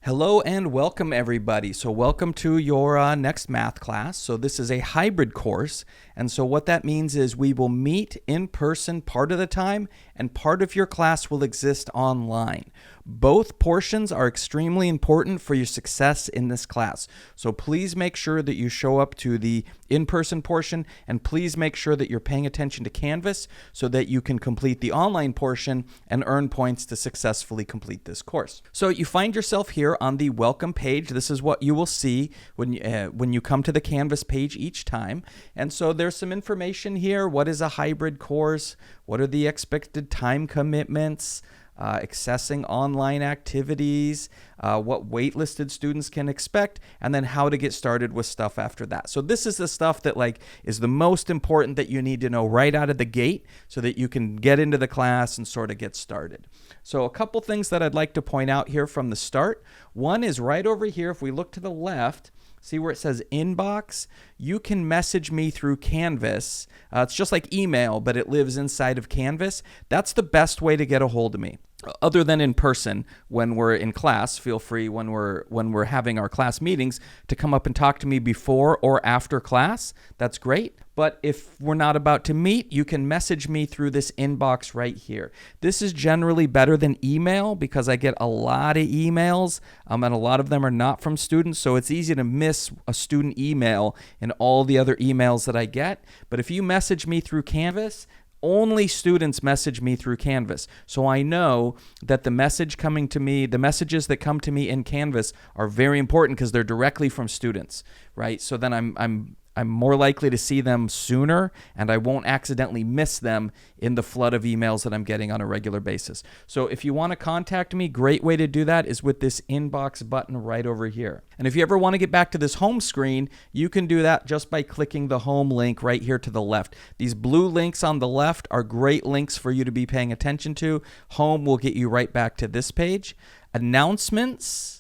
Hello and welcome everybody. So welcome to your next math class. So this is a hybrid course. And so what that means is we will meet in person part of the time and part of your class will exist online. Both portions are extremely important for your success in this class. So please make sure that you show up to the in-person portion and please make sure that you're paying attention to Canvas so that you can complete the online portion and earn points to successfully complete this course. So you find yourself here on the welcome page. This is what you will see when you come to the Canvas page each time. And so there's some information here. What is a hybrid course? What are the expected time commitments? Accessing online activities, what waitlisted students can expect, and then how to get started with stuff after that. So this is the stuff that is the most important that you need to know right out of the gate so that you can get into the class and sort of get started. So a couple things that I'd like to point out here from the start. One is right over here, if we look to the left, see where it says inbox? You can message me through Canvas. It's just like email, but it lives inside of Canvas. That's the best way to get a hold of me. Other than in person, when we're in class, feel free when we're having our class meetings to come up and talk to me before or after class. That's great. But if we're not about to meet, you can message me through this inbox right here. This is generally better than email because I get a lot of emails and a lot of them are not from students. So it's easy to miss a student email in all the other emails that I get. But if you message me through Canvas, only students message me through Canvas. So I know that the messages that come to me in Canvas are very important because they're directly from students, right? So then I'm more likely to see them sooner and I won't accidentally miss them in the flood of emails that I'm getting on a regular basis. So if you want to contact me, great way to do that is with this inbox button right over here. And if you ever want to get back to this home screen, you can do that just by clicking the home link right here to the left. These blue links on the left are great links for you to be paying attention to. Home will get you right back to this page. Announcements.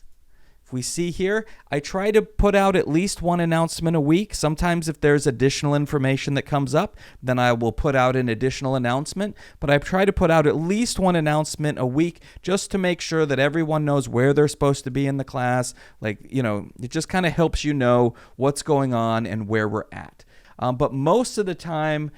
If we see here, I try to put out at least one announcement a week. Sometimes if there's additional information that comes up, then I will put out an additional announcement. But I try to put out at least one announcement a week just to make sure that everyone knows where they're supposed to be in the class. It just kind of helps you know what's going on and where we're at. But most of the time,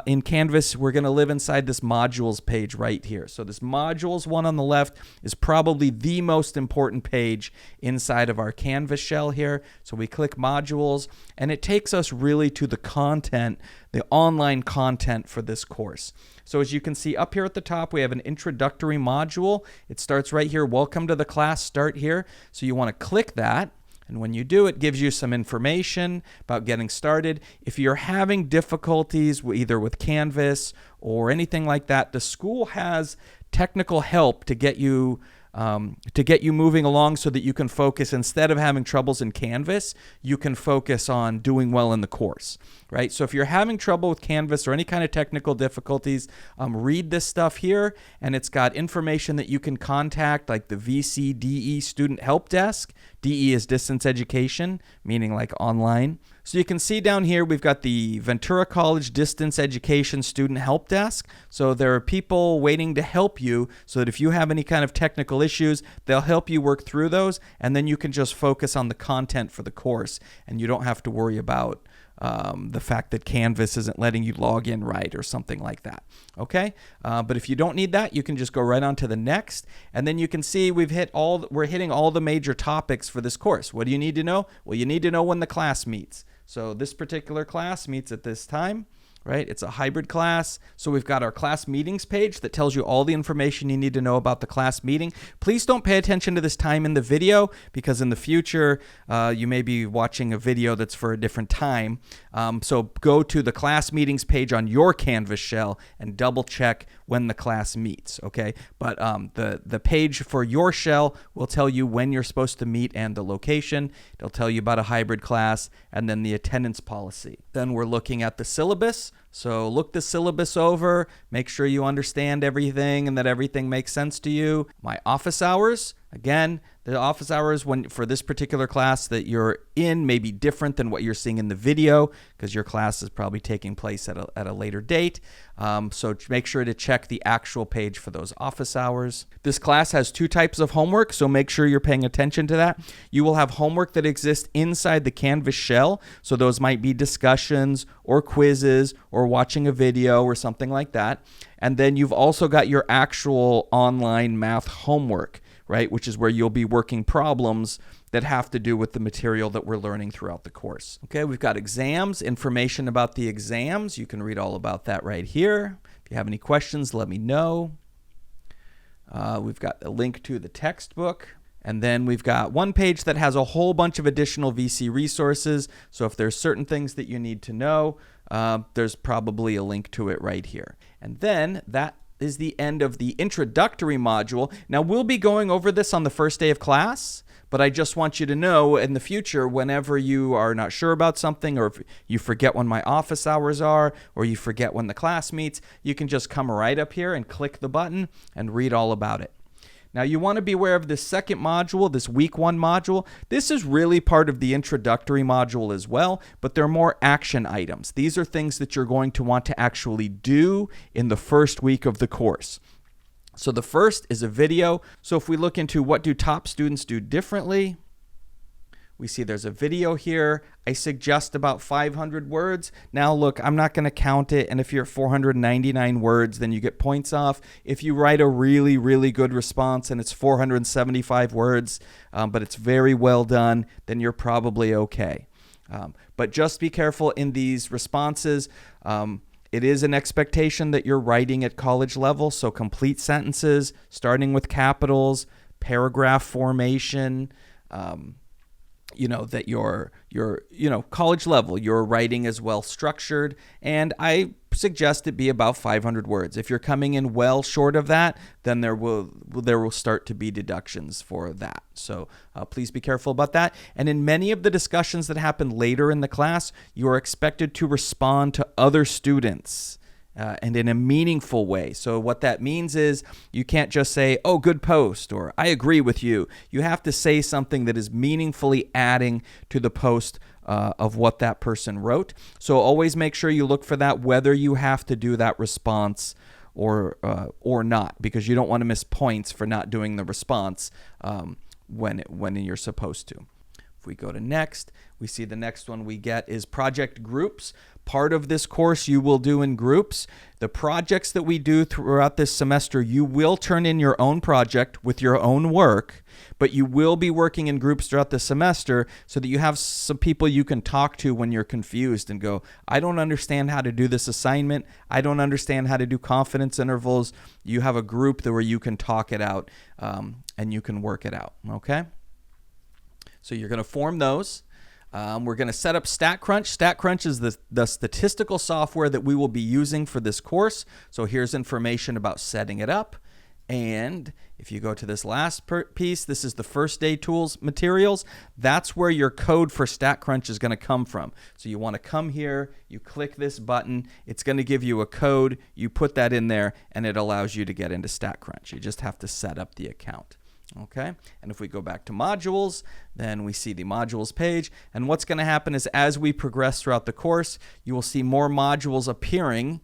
in Canvas, we're going to live inside this modules page right here. So this modules one on the left is probably the most important page inside of our Canvas shell here. So we click modules and it takes us really to the content, the online content for this course. So as you can see up here at the top, we have an introductory module. It starts right here. Welcome to the class, start here. So you want to click that. And when you do, it gives you some information about getting started. If you're having difficulties either with Canvas or anything like that, the school has technical help to get you moving along so that you can focus. Instead of having troubles in Canvas, you can focus on doing well in the course, right? So if you're having trouble with Canvas or any kind of technical difficulties, read this stuff here, and it's got information that you can contact, like the VCDE Student Help Desk. DE is distance education, meaning like online. So you can see down here, we've got the Ventura College Distance Education Student Help Desk. So there are people waiting to help you so that if you have any kind of technical issues, they'll help you work through those. And then you can just focus on the content for the course and you don't have to worry about the fact that Canvas isn't letting you log in right or something like that. Okay, but if you don't need that, you can just go right on to the next, and then you can see we're hitting all the major topics for this course. What do you need to know? Well, you need to know when the class meets. So this particular class meets at this time. Right? It's a hybrid class. So we've got our class meetings page that tells you all the information you need to know about the class meeting. Please don't pay attention to this time in the video because in the future, you may be watching a video that's for a different time. So go to the class meetings page on your Canvas shell and double check when the class meets, okay? But the page for your shell will tell you when you're supposed to meet and the location. It'll tell you about a hybrid class and then the attendance policy. Then we're looking at the syllabus. So look the syllabus over, make sure you understand everything and that everything makes sense to you. My office hours, Again, the office hours for this particular class that you're in may be different than what you're seeing in the video because your class is probably taking place at a later date. So make sure to check the actual page for those office hours. This class has 2 types of homework, so make sure you're paying attention to that. You will have homework that exists inside the Canvas shell. So those might be discussions or quizzes or watching a video or something like that. And then you've also got your actual online math homework, right, which is where you'll be working problems that have to do with the material that we're learning throughout the course. Okay, we've got exams, information about the exams. You can read all about that right here. If you have any questions, let me know. We've got a link to the textbook. And then we've got one page that has a whole bunch of additional VC resources. So if there's certain things that you need to know, there's probably a link to it right here. And then that is the end of the introductory module. Now, we'll be going over this on the first day of class, but I just want you to know in the future, whenever you are not sure about something, or if you forget when my office hours are, or you forget when the class meets, you can just come right up here and click the button and read all about it. Now, you want to be aware of this second module, this week 1 module. This is really part of the introductory module as well, but they're more action items. These are things that you're going to want to actually do in the first week of the course. So the first is a video. So if we look into what do top students do differently, we see there's a video here. I suggest about 500 words. Now look, I'm not going to count it. And if you're at 499 words, then you get points off. If you write a really, really good response and it's 475 words, but it's very well done, then you're probably okay. But just be careful in these responses. It is an expectation that you're writing at college level. So complete sentences, starting with capitals, paragraph formation, that you're college level, your writing is well structured, and I suggest it be about 500 words. If you're coming in well short of that, then there will start to be deductions for that. So please be careful about that. And in many of the discussions that happen later in the class, you are expected to respond to other students. And in a meaningful way. So what that means is you can't just say, oh, good post, or I agree with you. You have to say something that is meaningfully adding to the post of what that person wrote. So always make sure you look for that, whether you have to do that response or not, because you don't want to miss points for not doing the response when you're supposed to. If we go to next, we see the next one we get is project groups. Part of this course you will do in groups. The projects that we do throughout this semester, you will turn in your own project with your own work, but you will be working in groups throughout the semester so that you have some people you can talk to when you're confused and go, I don't understand how to do this assignment. I don't understand how to do confidence intervals. You have a group where you can talk it out and you can work it out, okay? So you're going to form those. We're going to set up StatCrunch. StatCrunch is the statistical software that we will be using for this course. So here's information about setting it up. And if you go to this last piece, this is the first day tools materials. That's where your code for StatCrunch is going to come from. So you want to come here, you click this button. It's going to give you a code. You put that in there, and it allows you to get into StatCrunch. You just have to set up the account. Okay, and if we go back to modules, then we see the modules page. And what's going to happen is as we progress throughout the course, you will see more modules appearing.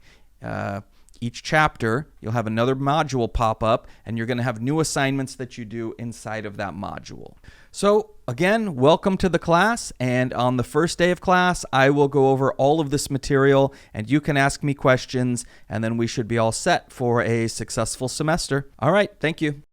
Each chapter, you'll have another module pop up, and you're going to have new assignments that you do inside of that module. So again, welcome to the class. And on the first day of class, I will go over all of this material, and you can ask me questions, and then we should be all set for a successful semester. All right, thank you.